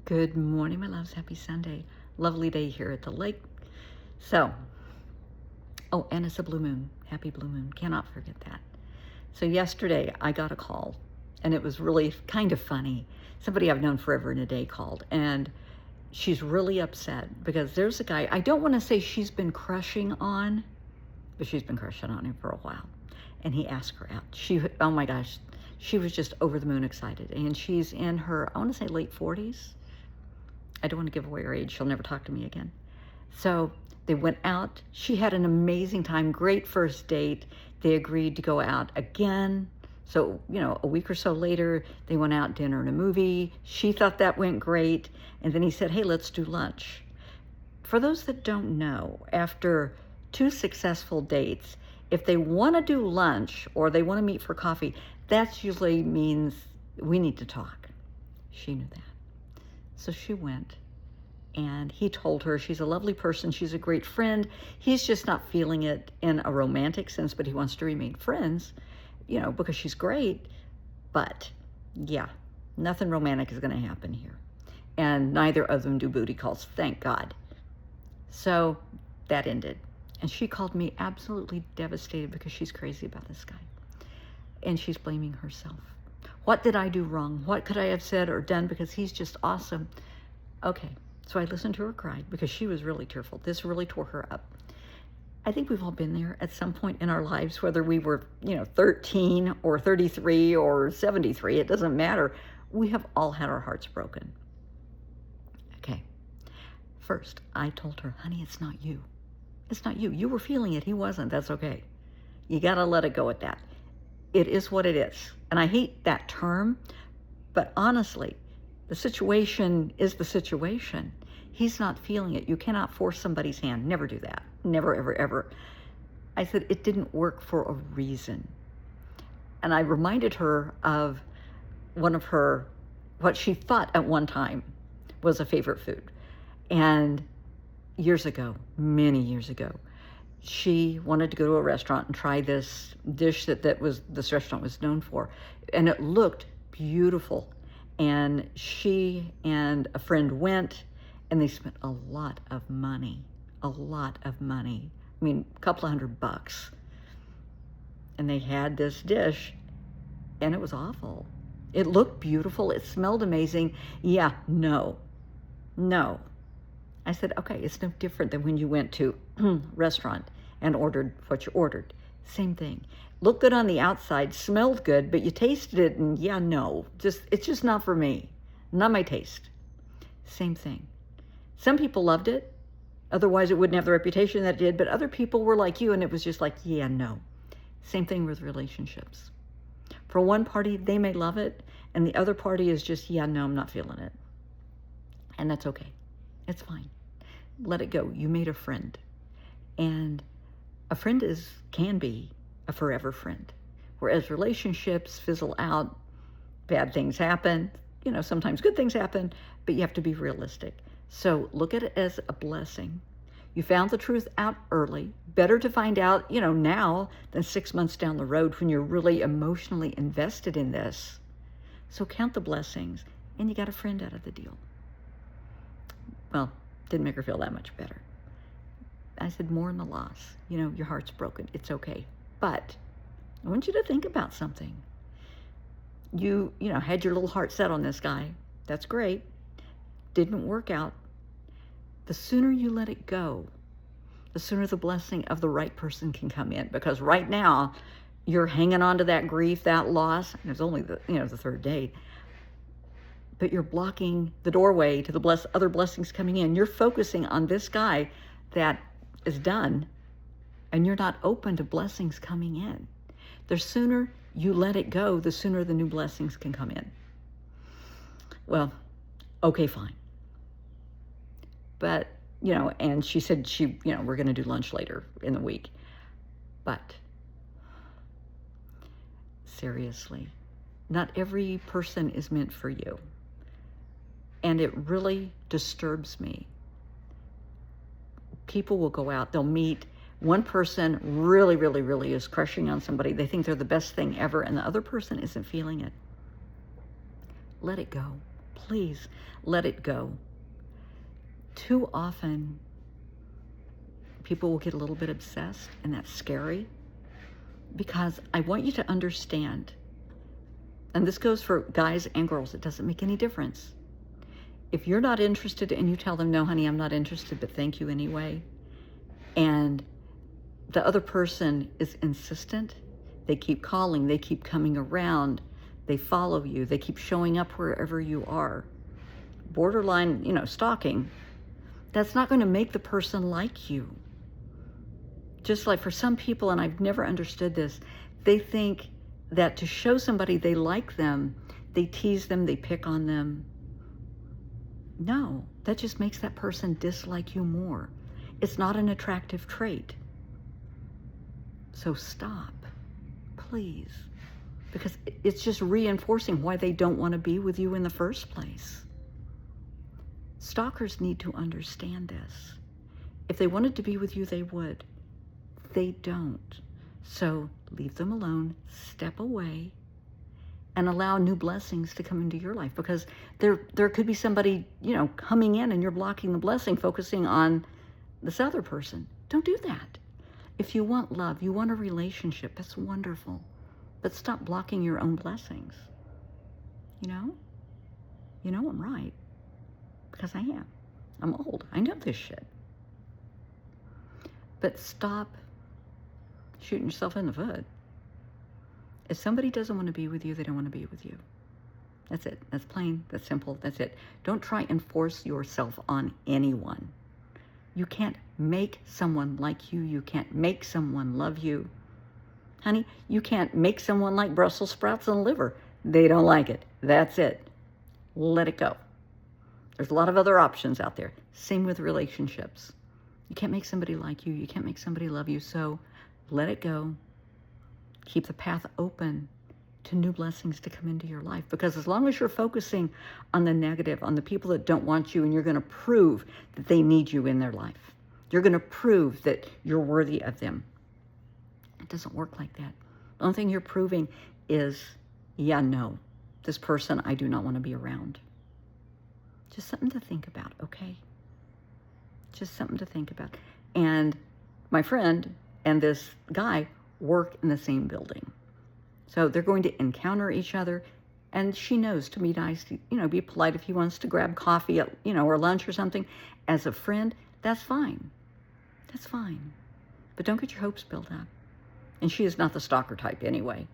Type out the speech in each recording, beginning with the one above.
Good morning, my loves. Happy Sunday. Lovely day here at the lake. So, and it's a blue moon. Happy blue moon. Cannot forget that. So yesterday I got a call, and it was really kind of funny. Somebody I've known forever and a day called, and she's really upset because there's a guy, I don't want to say she's been crushing on, but she's been crushing on him for a while. And he asked her out. Oh my gosh, she was just over the moon excited. And she's in her, I want to say late 40s. I don't want to give away her age. She'll never talk to me again. So they went out. She had an amazing time. Great first date. They agreed to go out again. So, a week or so later, they went out, dinner and a movie. She thought that went great. And then he said, hey, let's do lunch. For those that don't know, after 2 successful dates, if they want to do lunch or they want to meet for coffee, that usually means we need to talk. She knew that. So she went, and he told her she's a lovely person, she's a great friend. He's just not feeling it in a romantic sense, but he wants to remain friends, because she's great. But yeah, nothing romantic is going to happen here. And neither of them do booty calls, thank God. So that ended. And she called me absolutely devastated because she's crazy about this guy. And she's blaming herself. What did I do wrong? What could I have said or done? Because he's just awesome. Okay, so I listened to her cry because she was really tearful. This really tore her up. I think we've all been there at some point in our lives, whether we were, 13 or 33 or 73, it doesn't matter. We have all had our hearts broken. Okay, first, I told her, honey, it's not you. It's not you. You were feeling it. He wasn't. That's okay. You got to let it go at that. It is what it is. And I hate that term, but honestly, the situation is the situation. He's not feeling it. You cannot force somebody's hand. Never do that. Never, ever, ever. I said it didn't work for a reason. And I reminded her of one of her, what she thought at one time was a favorite food. And years ago, many years ago, she wanted to go to a restaurant and try this dish that this restaurant was known for. And it looked beautiful. And she and a friend went, and they spent a lot of money. A lot of money. I mean, a couple of $100. And they had this dish, and it was awful. It looked beautiful. It smelled amazing. Yeah, no. I said, okay, it's no different than when you went to a restaurant and ordered what you ordered. Same thing. Looked good on the outside, smelled good, but you tasted it and yeah, no. It's just not for me. Not my taste. Same thing. Some people loved it. Otherwise, it wouldn't have the reputation that it did, but other people were like you and it was just like, yeah, no. Same thing with relationships. For one party, they may love it, and the other party is just, yeah, no, I'm not feeling it. And that's okay. It's fine. Let it go. You made a friend. And a friend can be a forever friend. Whereas relationships fizzle out, bad things happen, sometimes good things happen, but you have to be realistic. So look at it as a blessing. You found the truth out early. Better to find out, now than 6 months down the road when you're really emotionally invested in this. So count the blessings, and you got a friend out of the deal. Well, didn't make her feel that much better. I said, mourn the loss. Your heart's broken. It's okay. But I want you to think about something. You had your little heart set on this guy. That's great. Didn't work out. The sooner you let it go, the sooner the blessing of the right person can come in. Because right now, you're hanging on to that grief, that loss. And it's only the third date. But you're blocking the doorway to the other blessings coming in. You're focusing on this guy that is done, and you're not open to blessings coming in. The sooner you let it go, the sooner the new blessings can come in. Well, okay, fine. But, and she said we're going to do lunch later in the week. But seriously, not every person is meant for you. And it really disturbs me. People will go out, they'll meet. One person really, really, really is crushing on somebody. They think they're the best thing ever, and the other person isn't feeling it. Let it go. Please let it go. Too often, people will get a little bit obsessed, and that's scary, because I want you to understand, and this goes for guys and girls, it doesn't make any difference. If you're not interested and you tell them, no, honey, I'm not interested, but thank you anyway, and the other person is insistent, they keep calling, they keep coming around, they follow you, they keep showing up wherever you are, borderline, stalking, that's not going to make the person like you. Just like for some people, and I've never understood this, they think that to show somebody they like them, they tease them, they pick on them. No, that just makes that person dislike you more. It's not an attractive trait. So stop, please, because it's just reinforcing why they don't want to be with you in the first place. Stalkers need to understand this. If they wanted to be with you, they would. They don't. So leave them alone, step away, and allow new blessings to come into your life, because there could be somebody, coming in and you're blocking the blessing, focusing on this other person. Don't do that. If you want love, you want a relationship, that's wonderful. But stop blocking your own blessings. I'm right. Because I am. I'm old. I know this shit. But stop shooting yourself in the foot. If somebody doesn't want to be with you, they don't want to be with you. That's it. That's plain. That's simple. That's it. Don't try and force yourself on anyone. You can't make someone like you. You can't make someone love you. Honey, you can't make someone like Brussels sprouts and liver. They don't like it. That's it. Let it go. There's a lot of other options out there. Same with relationships. You can't make somebody like you. You can't make somebody love you. So let it go. Keep the path open to new blessings to come into your life. Because as long as you're focusing on the negative, on the people that don't want you, and you're going to prove that they need you in their life, you're going to prove that you're worthy of them. It doesn't work like that. The only thing you're proving is, yeah, no, this person I do not want to be around. Just something to think about, okay? Just something to think about. And my friend and this guy work in the same building. So they're going to encounter each other, and she knows to be nice, to, be polite if he wants to grab coffee at, or lunch or something. As a friend, that's fine. That's fine. But don't get your hopes built up. And she is not the stalker type anyway.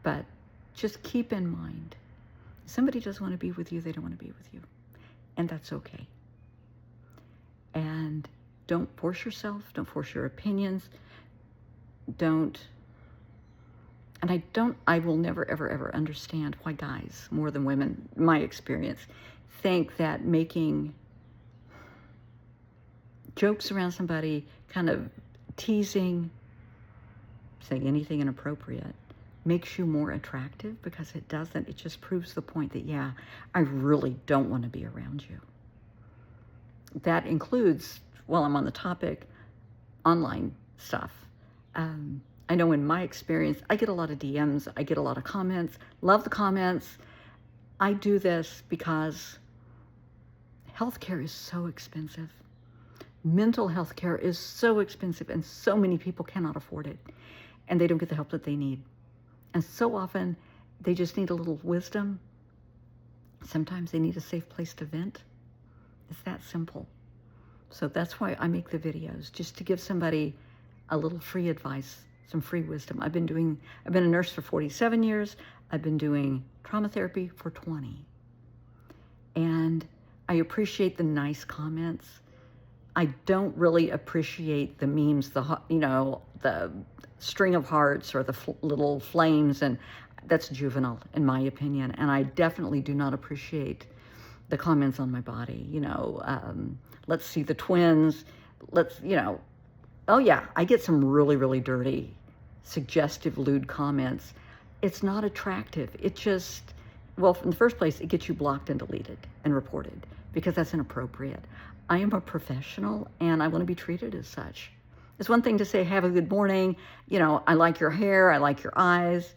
But just keep in mind, if somebody doesn't want to be with you, they don't want to be with you. And that's okay. And don't force yourself. Don't force your opinions. I will never, ever, ever understand why guys, more than women, in my experience, think that making jokes around somebody, kind of teasing, saying anything inappropriate, makes you more attractive, because it doesn't. It just proves the point that, yeah, I really don't want to be around you. That includes, while I'm on the topic, online stuff. I know in my experience, I get a lot of DMs, I get a lot of comments, love the comments. I do this because healthcare is so expensive. Mental health care is so expensive, and so many people cannot afford it, and they don't get the help that they need. And so often, they just need a little wisdom. Sometimes they need a safe place to vent. It's that simple. So that's why I make the videos, just to give somebody a little free advice, some free wisdom. I've been a nurse for 47 years. I've been doing trauma therapy for 20. And I appreciate the nice comments. I don't really appreciate the memes, the string of hearts or the little flames, and that's juvenile in my opinion. And I definitely do not appreciate the comments on my body. Let's see the twins. Oh yeah, I get some really, really dirty, suggestive, lewd comments. It's not attractive. It just, well, in the first place, it gets you blocked and deleted and reported, because that's inappropriate. I am a professional, and I want to be treated as such. It's one thing to say, have a good morning, I like your hair, I like your eyes.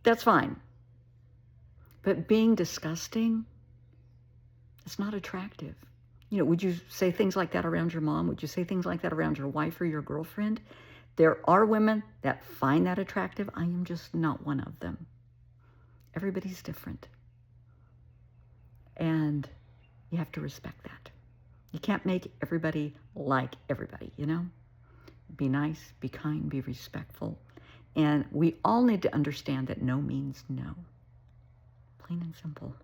That's fine. But being disgusting, It's not attractive. You know, would you say things like that around your mom? Would you say things like that around your wife or your girlfriend? There are women that find that attractive. I am just not one of them. Everybody's different. And you have to respect that. You can't make everybody like everybody, you know? Be nice, be kind, be respectful. And we all need to understand that no means no. Plain and simple.